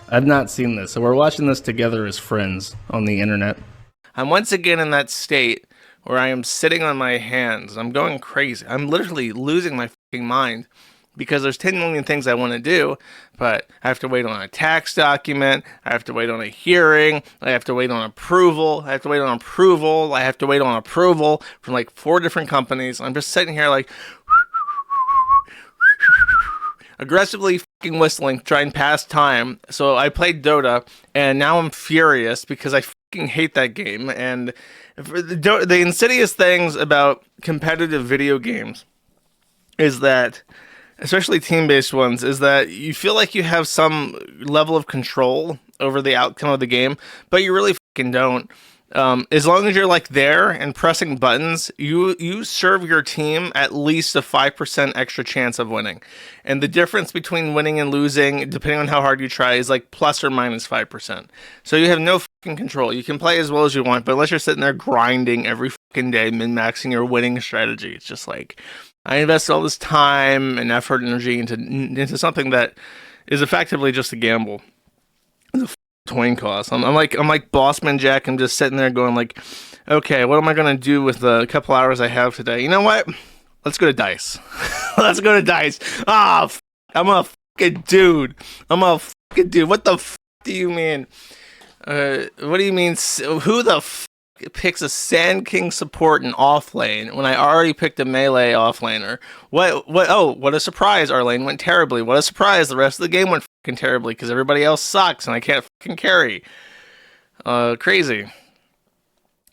I've not seen this, so we're watching this together as friends on the internet. I'm once again in that state where I am sitting on my hands. I'm going crazy. I'm literally losing my fucking mind because there's 10 million things I want to do, but I have to wait on a tax document. I have to wait on a hearing. I have to wait on approval. I have to wait on approval. I have to wait on approval from like 4 different companies. I'm just sitting here like aggressively fucking whistling to try and pass time. So I played Dota, and now I'm furious because I fucking hate that game. And for the insidious things about competitive video games is that, especially team-based ones, is that you feel like you have some level of control over the outcome of the game, but you really fucking don't. As long as you're like there and pressing buttons, you serve your team at least a 5% extra chance of winning. And the difference between winning and losing, depending on how hard you try, is like plus or minus 5%. So you have no fucking control. You can play as well as you want, but unless you're sitting there grinding every fucking day, min-maxing your winning strategy, it's just like, I invested all this time and effort and energy into something that is effectively just a gamble. It's a coin cost. I'm like Bossman Jack. I'm just sitting there going like, okay, what am I gonna do with the couple hours I have today? You know what? Let's go to dice. Let's go to dice. I'm a fucking dude. What the do you mean? What do you mean? Who the picks a Sand King support in off lane when I already picked a melee off laner? What? Oh, what a surprise! Our lane went terribly. What a surprise! The rest of the game went fucking terribly because everybody else sucks and I can't fucking carry. Crazy.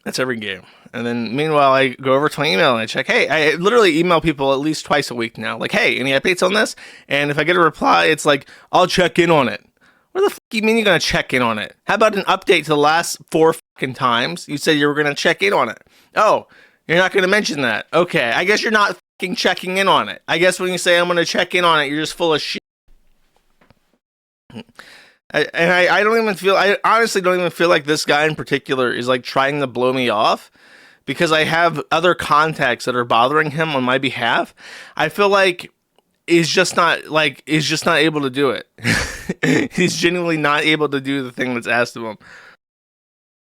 That's every game. And then meanwhile, I go over to my email and I check. Hey, I literally email people at least twice a week now. Like, hey, any updates on this? And if I get a reply, it's like, I'll check in on it. What the fuck you mean you're gonna check in on it? How about an update to the last 4 fucking times you said you were gonna check in on it? Oh, you're not gonna mention that. Okay, I guess you're not fucking checking in on it. I guess when you say I'm gonna check in on it, you're just full of shit. I honestly don't even feel like this guy in particular is like trying to blow me off because I have other contacts that are bothering him on my behalf. I feel like he's just not able to do it. He's genuinely not able to do the thing that's asked of him.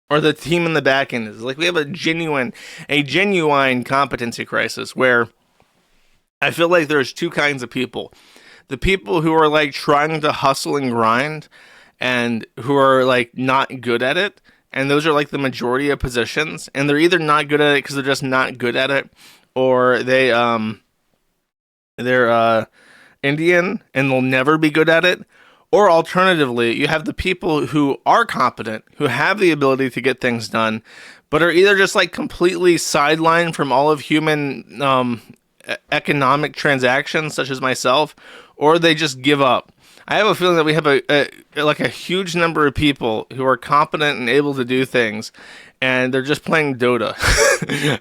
Or the team in the back end is like, we have a genuine competency crisis where I feel like there's 2 kinds of people. The people who are like trying to hustle and grind and who are like not good at it. And those are like the majority of positions. And they're either not good at it because they're just not good at it, or they're Indian and they'll never be good at it. Or alternatively, you have the people who are competent, who have the ability to get things done, but are either just like completely sidelined from all of human economic transactions, such as myself, or they just give up. I have a feeling that we have a huge number of people who are competent and able to do things, and they're just playing Dota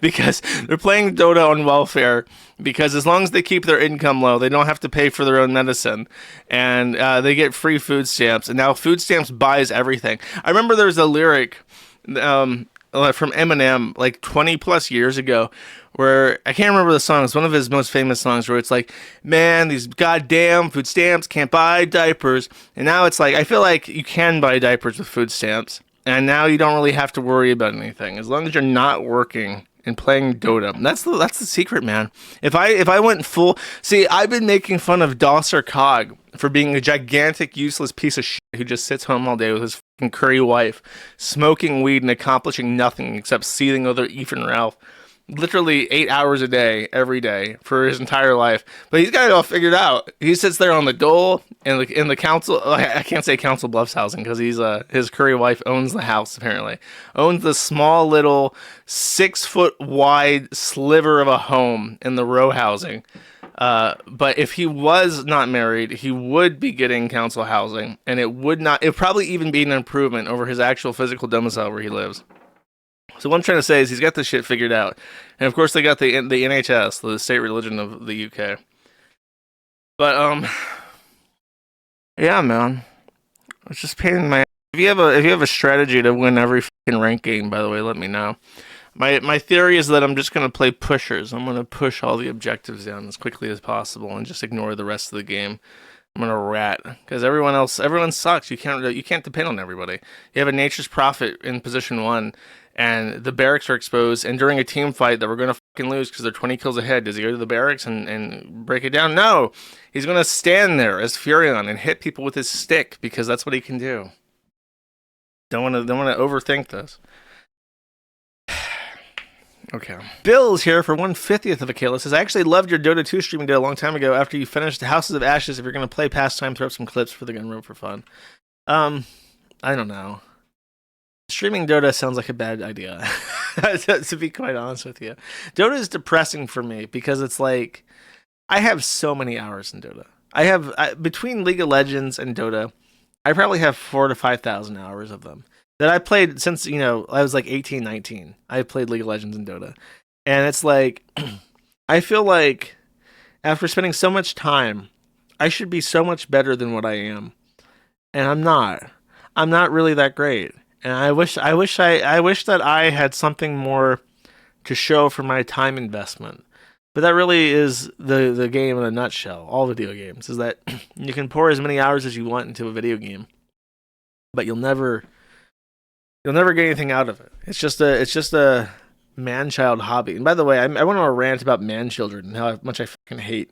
because they're playing Dota on welfare, because as long as they keep their income low, they don't have to pay for their own medicine, and they get free food stamps, and now food stamps buys everything. I remember there was a lyric from Eminem like 20 plus years ago where I can't remember the song. It's one of his most famous songs where it's like, man, these goddamn food stamps can't buy diapers. And now it's like, I feel like you can buy diapers with food stamps, and now you don't really have to worry about anything as long as you're not working and playing Dota. That's the secret, man. If I went full, see, I've been making fun of Dosser Cog for being a gigantic useless piece of shit who just sits home all day with his fucking curry wife, smoking weed and accomplishing nothing except seething over Ethan Ralph. Literally 8 hours a day, every day, for his entire life. But he's got it all figured out. He sits there on the dole in the council. I can't say Council Bluffs housing because his curry wife owns the house, apparently. Owns the small little 6 foot wide sliver of a home in the row housing. But if he was not married, he would be getting council housing, and it would probably even be an improvement over his actual physical domicile where he lives. So what I'm trying to say is he's got this shit figured out. And of course they got the NHS, the state religion of the UK. But yeah, man. It's just pain in my ass. If you have a strategy to win every fucking rank game, by the way, let me know. My theory is that I'm just gonna play pushers. I'm gonna push all the objectives down as quickly as possible and just ignore the rest of the game. I'm gonna rat because everyone sucks. You can't depend on everybody. You have a nature's prophet in position 1, and the barracks are exposed. And during a team fight that we're gonna fucking lose because they're 20 kills ahead, does he go to the barracks and break it down? No, he's gonna stand there as Furion and hit people with his stick because that's what he can do. Don't want to overthink this. Okay. Bill's here for 1/50th of a kill. It says, I actually loved your Dota 2 streaming day a long time ago after you finished Houses of Ashes. If you're going to play pastime, throw up some clips for the gun room for fun. I don't know. Streaming Dota sounds like a bad idea, to be quite honest with you. Dota is depressing for me because it's like, I have so many hours in Dota. Between League of Legends and Dota, I probably have 4,000 to 5,000 hours of them. That I played since, I was like 18, 19. I played League of Legends and Dota. And it's like, I feel like after spending so much time, I should be so much better than what I am. And I'm not. I'm not really that great. And I wish that I had something more to show for my time investment. But that really is the game in a nutshell. All video games is that you can pour as many hours as you want into a video game, but you'll never get anything out of it. It's just a man-child hobby. And by the way, I went on a rant about man-children and how much I fucking hate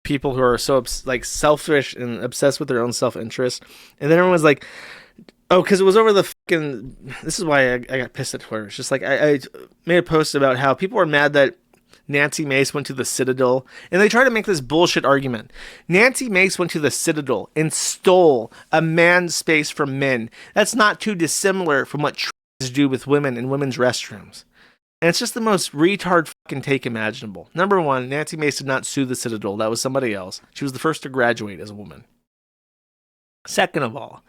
people who are so selfish and obsessed with their own self-interest. And then everyone's like, oh, because it was over the fucking... This is why I got pissed at Twitter. It's just like, I made a post about how people are mad that Nancy Mace went to the Citadel, and they try to make this bullshit argument. Nancy Mace went to the Citadel and stole a man's space from men. That's not too dissimilar from what trans do with women in women's restrooms. And it's just the most retard fucking take imaginable. Number one, Nancy Mace did not sue the Citadel. That was somebody else. She was the first to graduate as a woman. Second of all,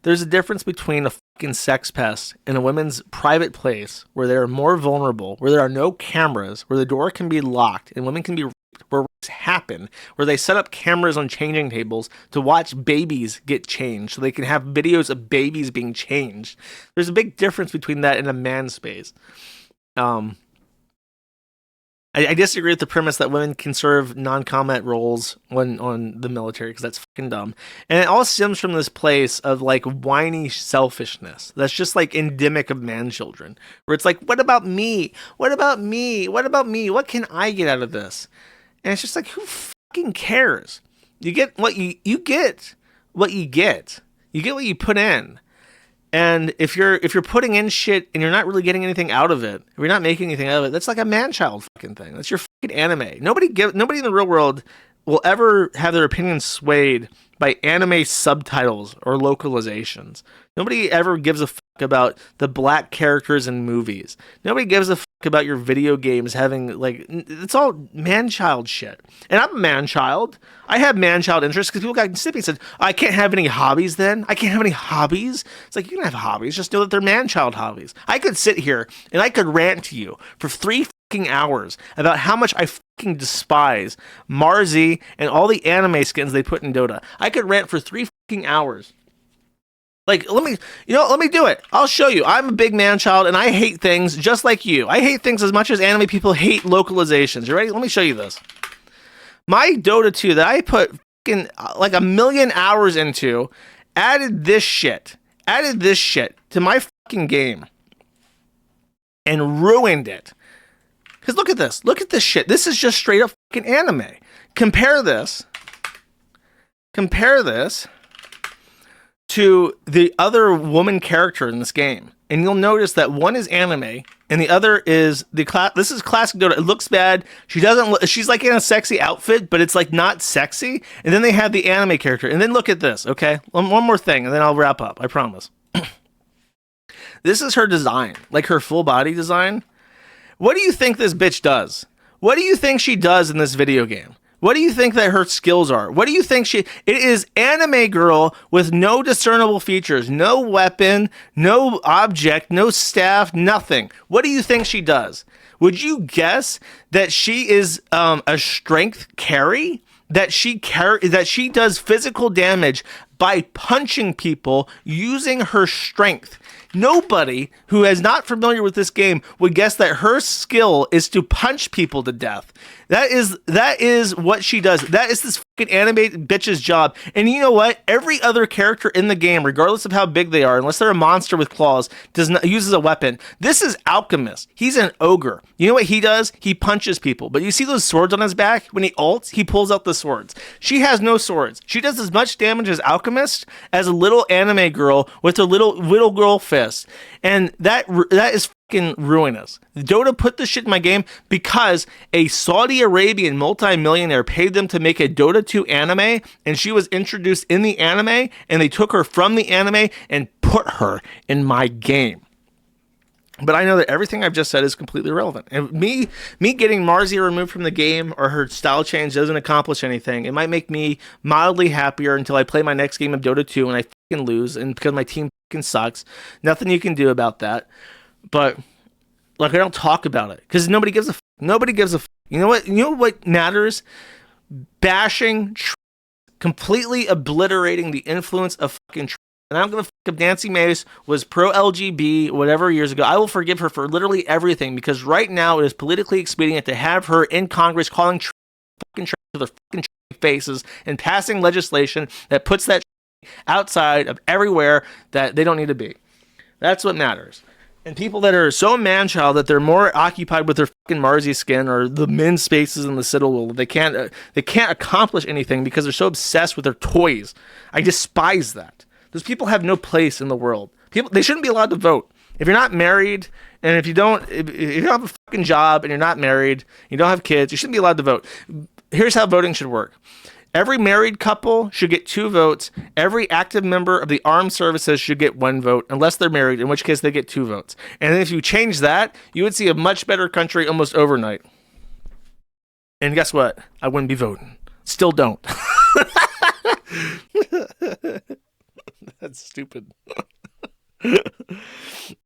there's a difference between a fucking sex pest in a women's private place where they are more vulnerable, where there are no cameras, where the door can be locked and women can be raped, where rapes happen, where they set up cameras on changing tables to watch babies get changed so they can have videos of babies being changed. There's a big difference between that and a man's space. I disagree with the premise that women can serve non-combat roles on the military because that's fucking dumb. And it all stems from this place of like whiny selfishness that's just like endemic of man-children, where it's like, what about me? What about me? What about me? What can I get out of this? And it's just like, who fucking cares? You get what you get what you get. You get what you put in. And if you're putting in shit and you're not really getting anything out of it, if you're not making anything out of it, that's like a man-child fucking thing. That's your fucking anime. Nobody in the real world will ever have their opinions swayed by anime subtitles or localizations. Nobody ever gives a fuck about the black characters in movies. Nobody gives a fuck about your video games having, like, it's all man-child shit. And I'm a man-child. I have man-child interests because people got snippy and said, I can't have any hobbies then? I can't have any hobbies? It's like, you can have hobbies, just know that they're man-child hobbies. I could sit here and I could rant to you for 3 fucking hours about how much I fucking despise Marzi and all the anime skins they put in Dota. I could rant for 3 fucking hours. Like, let me do it. I'll show you. I'm a big man-child, and I hate things just like you. I hate things as much as anime people hate localizations. You ready? Let me show you this. My Dota 2 that I put fucking like 1 million hours into added this shit to my fucking game and ruined it. Because look at this. Look at this shit. This is just straight up fucking anime. Compare this to the other woman character in this game. And you'll notice that one is anime and the other is this is classic Dota. It looks bad. She's like in a sexy outfit, but it's like not sexy. And then they have the anime character. And then look at this, okay? One more thing and then I'll wrap up. I promise. This is her design, like her full body design. What do you think this bitch does? What do you think she does in this video game? What do you think that her skills are? What do you think it is anime girl with no discernible features, no weapon, no object, no staff, nothing. What do you think she does? Would you guess that she is a strength carry? That she does physical damage by punching people using her strength. Nobody who is not familiar with this game would guess that her skill is to punch people to death. That is what she does. That is this fucking anime bitch's job. And you know what? Every other character in the game, regardless of how big they are, unless they're a monster with claws, uses a weapon. This is Alchemist. He's an ogre. You know what he does? He punches people. But you see those swords on his back? When he ults, he pulls out the swords. She has no swords. She does as much damage as Alchemist as a little anime girl with a little girl fist. And that is fucking ruinous. Dota put this shit in my game because a Saudi Arabian multimillionaire paid them to make a Dota 2 anime, and she was introduced in the anime, and they took her from the anime and put her in my game. But I know that everything I've just said is completely irrelevant. And me getting Marzi removed from the game or her style change doesn't accomplish anything. It might make me mildly happier until I play my next game of Dota 2 and I fucking lose, and because my team fucking sucks. Nothing you can do about that. But like, I don't talk about it because nobody gives a nobody gives a You know what? You know what matters? Bashing, completely obliterating the influence of fucking. And I don't give a fuck if Nancy Mace was pro-LGB whatever years ago. I will forgive her for literally everything because right now it is politically expedient to have her in Congress calling fucking to their fucking faces and passing legislation that puts that outside of everywhere that they don't need to be. That's what matters. And people that are so man-child that they're more occupied with their fucking Marzi skin or the men's spaces in the Citadel, they can't accomplish anything because they're so obsessed with their toys. I despise that. Those people have no place in the world. They shouldn't be allowed to vote. If you're not married, and if you don't have a fucking job and you're not married, you don't have kids, you shouldn't be allowed to vote. Here's how voting should work. Every married couple should get 2 votes. Every active member of the armed services should get 1 vote, unless they're married, in which case they get 2 votes. And if you change that, you would see a much better country almost overnight. And guess what? I wouldn't be voting. Still don't. That's stupid.